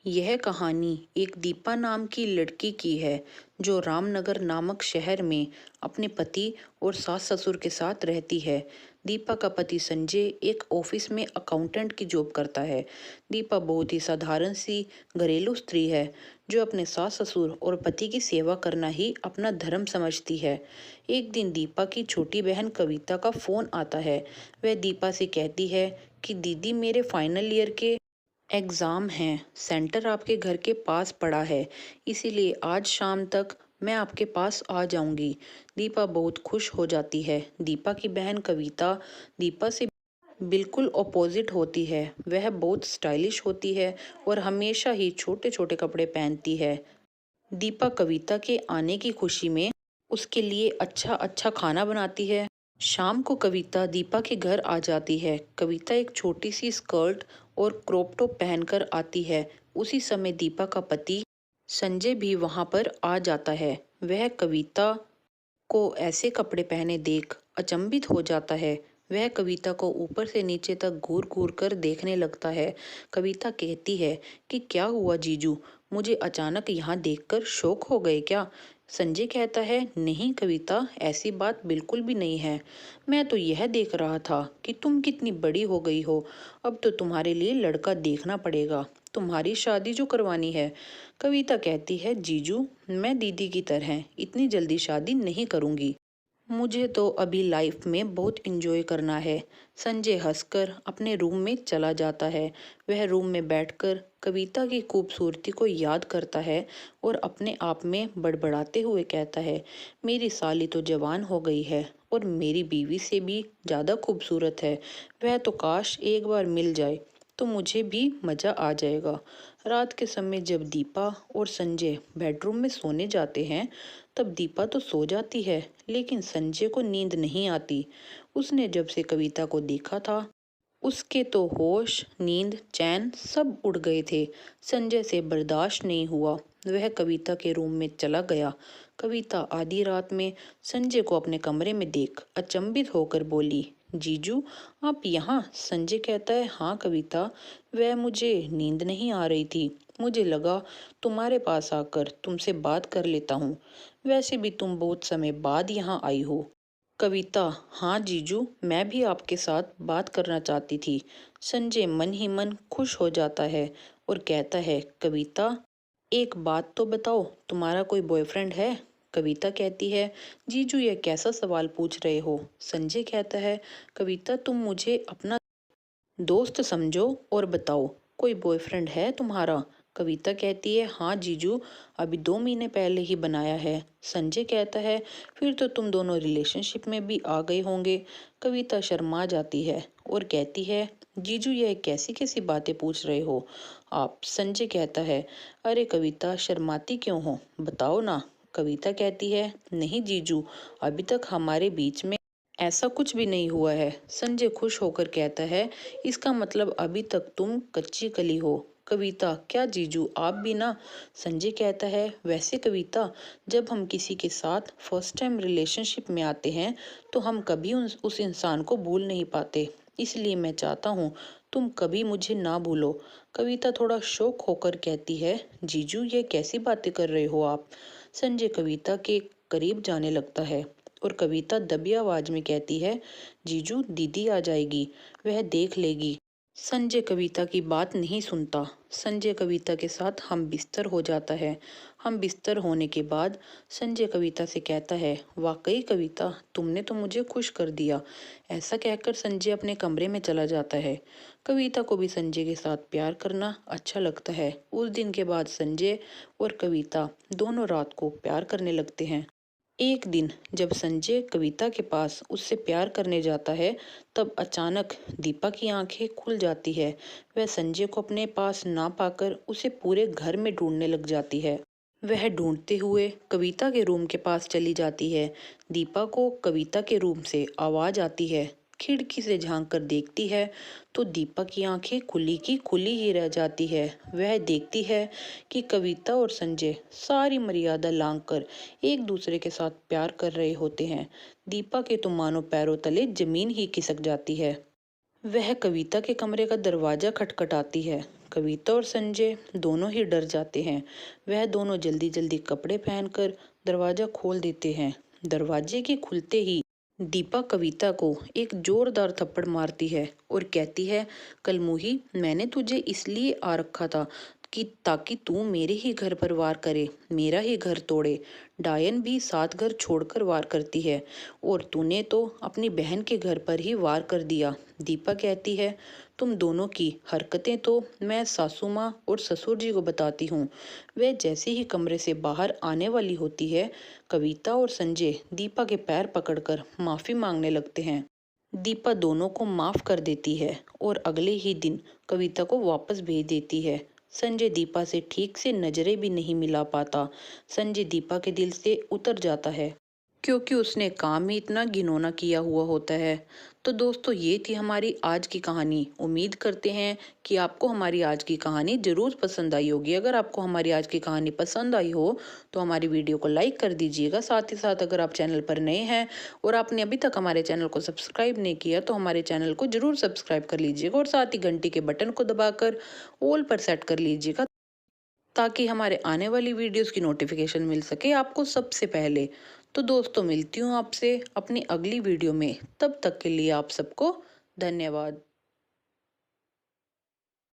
यह कहानी एक दीपा नाम की लड़की की है जो रामनगर नामक शहर में अपने पति और सास ससुर के साथ रहती है। दीपा का पति संजय एक ऑफिस में अकाउंटेंट की जॉब करता है। दीपा बहुत ही साधारण सी घरेलू स्त्री है जो अपने सास ससुर और पति की सेवा करना ही अपना धर्म समझती है। एक दिन दीपा की छोटी बहन कविता का फोन आता है। वह दीपा से कहती है कि दीदी, मेरे फाइनल ईयर के एग्ज़ाम हैं, सेंटर आपके घर के पास पड़ा है, इसीलिए आज शाम तक मैं आपके पास आ जाऊंगी। दीपा बहुत खुश हो जाती है। दीपा की बहन कविता दीपा से बिल्कुल अपोजिट होती है। वह बहुत स्टाइलिश होती है और हमेशा ही छोटे छोटे कपड़े पहनती है। दीपा कविता के आने की खुशी में उसके लिए अच्छा अच्छा खाना बनाती है। शाम को कविता दीपा के घर आ जाती है। कविता एक छोटी सी स्कर्ट और क्रॉप टॉप पहनकर आती है। उसी समय दीपा का पति संजय भी वहां पर आ जाता है। वह कविता को ऐसे कपड़े पहने देख अचंभित हो जाता है। वह कविता को ऊपर से नीचे तक घूर घूर कर देखने लगता है। कविता कहती है कि क्या हुआ जीजू, मुझे अचानक यहाँ देखकर शौक हो गए क्या? संजय कहता है, नहीं कविता, ऐसी बात बिल्कुल भी नहीं है। मैं तो यह देख रहा था कि तुम कितनी बड़ी हो गई हो। अब तो तुम्हारे लिए लड़का देखना पड़ेगा, तुम्हारी शादी जो करवानी है। कविता कहती है, जीजू, मैं दीदी की तरह इतनी जल्दी शादी नहीं करूंगी। मुझे तो अभी लाइफ में बहुत इंजॉय करना है। संजय हंसकर अपने रूम में चला जाता है। वह रूम में बैठकर कविता की खूबसूरती को याद करता है और अपने आप में बड़बड़ाते हुए कहता है, मेरी साली तो जवान हो गई है और मेरी बीवी से भी ज़्यादा खूबसूरत है। वह तो काश एक बार मिल जाए तो मुझे भी मज़ा आ जाएगा। रात के समय जब दीपा और संजय बेडरूम में सोने जाते हैं तब दीपा तो सो जाती है, लेकिन संजय को नींद नहीं आती। उसने जब से कविता को देखा था उसके तो होश, नींद, चैन सब उड़ गए थे। संजय से बर्दाश्त नहीं हुआ। वह कविता के रूम में चला गया। कविता आधी रात में संजय को अपने कमरे में देख अचंभित होकर बोली, जीजू, आप यहाँ? संजय कहता है, हाँ कविता, वह मुझे नींद नहीं आ रही थी। मुझे लगा तुम्हारे पास आकर तुमसे बात कर लेता हूँ। वैसे भी तुम बहुत समय बाद यहाँ आई हो। कविता, हाँ जीजू, मैं भी आपके साथ बात करना चाहती थी। संजय मन ही मन खुश हो जाता है और कहता है, कविता, एक बात तो बताओ, तुम्हारा कोई बॉयफ्रेंड है? कविता कहती है, जीजू ये कैसा सवाल पूछ रहे हो? संजय कहता है, कविता, तुम मुझे अपना दोस्त समझो और बताओ, कोई बॉयफ्रेंड है तुम्हारा? कविता कहती है, हाँ जीजू, अभी 2 महीने पहले ही बनाया है। संजय कहता है, फिर तो तुम दोनों रिलेशनशिप में भी आ गए होंगे। कविता शर्मा जाती है और कहती है, जीजू यह कैसी कैसी बातें पूछ रहे हो आप? संजय कहता है, अरे कविता, शर्माती क्यों हो, बताओ ना। कविता कहती है, नहीं जीजू, अभी तक हमारे बीच में ऐसा कुछ भी नहीं हुआ है। संजय खुश होकर कहता है, इसका मतलब अभी तक तुम कच्ची कली हो। कविता, क्या जीजू, आप भी ना? संजय कहता है, वैसे कविता, जब हम किसी के साथ फर्स्ट टाइम रिलेशनशिप में आते हैं तो हम कभी उस इंसान को भूल नहीं पाते, इसलिए मैं चाहता हूँ तुम कभी मुझे ना भूलो। कविता थोड़ा शौक होकर कहती है, जीजू ये कैसी बातें कर रहे हो आप? संजय कविता के करीब जाने लगता है और कविता दबी आवाज में कहती है, जीजू दीदी आ जाएगी, वह देख लेगी। संजय कविता की बात नहीं सुनता। संजय कविता के साथ हम बिस्तर हो जाता है। हम बिस्तर होने के बाद संजय कविता से कहता है, वाकई कविता, तुमने तो मुझे खुश कर दिया। ऐसा कहकर संजय अपने कमरे में चला जाता है। कविता को भी संजय के साथ प्यार करना अच्छा लगता है। उस दिन के बाद संजय और कविता दोनों रात को प्यार करने लगते हैं। एक दिन जब संजय कविता के पास उससे प्यार करने जाता है तब अचानक दीपा की आंखें खुल जाती है। वह संजय को अपने पास ना पाकर उसे पूरे घर में ढूंढने लग जाती है। वह ढूंढते हुए कविता के रूम के पास चली जाती है। दीपा को कविता के रूम से आवाज आती है। खिड़की से झांक कर देखती है तो दीपा की आंखें खुली की खुली ही रह जाती है। वह देखती है कि कविता और संजय सारी मर्यादा लांघ कर एक दूसरे के साथ प्यार कर रहे होते हैं। दीपा के तो मानो पैरों तले जमीन ही खिसक जाती है। वह कविता के कमरे का दरवाजा खटखटाती है। कविता और संजय दोनों ही डर जाते हैं। वह दोनों जल्दी जल्दी कपड़े पहनकर दरवाजा खोल देते हैं। दरवाजे के खुलते ही दीपा कविता को एक जोरदार थप्पड़ मारती है और कहती है, कल मुही, मैंने तुझे इसलिए आ रखा था कि ताकि तू मेरे ही घर पर वार करे, मेरा ही घर तोड़े। डायन भी 7 घर छोड़कर वार करती है और तूने तो अपनी बहन के घर पर ही वार कर दिया। दीपा कहती है, तुम दोनों की हरकतें तो मैं सासू माँ और ससुर जी को बताती हूँ। वह जैसे ही कमरे से बाहर आने वाली होती है, कविता और संजय दीपा के पैर पकड़कर माफी मांगने लगते हैं। दीपा दोनों को माफ कर देती है और अगले ही दिन कविता को वापस भेज देती है। संजय दीपा से ठीक से नजरें भी नहीं मिला पाता। संजय दीपा के दिल से उतर जाता है क्योंकि उसने काम ही इतना घिनौना किया हुआ होता है। तो दोस्तों, ये थी हमारी आज की कहानी। उम्मीद करते हैं कि आपको हमारी आज की कहानी जरूर पसंद आई होगी। अगर आपको हमारी आज की कहानी पसंद आई हो तो हमारी वीडियो को लाइक कर दीजिएगा। साथ ही साथ अगर आप चैनल पर नए हैं और आपने अभी तक हमारे चैनल को सब्सक्राइब नहीं किया तो हमारे चैनल को जरूर सब्सक्राइब कर लीजिएगा और साथ ही घंटी के बटन को दबाकर ऑल पर सेट कर लीजिएगा ताकि हमारे आने वाली वीडियोस की नोटिफिकेशन मिल सके आपको सबसे पहले। तो दोस्तों, मिलती हूँ आपसे अपनी अगली वीडियो में। तब तक के लिए आप सबको धन्यवाद।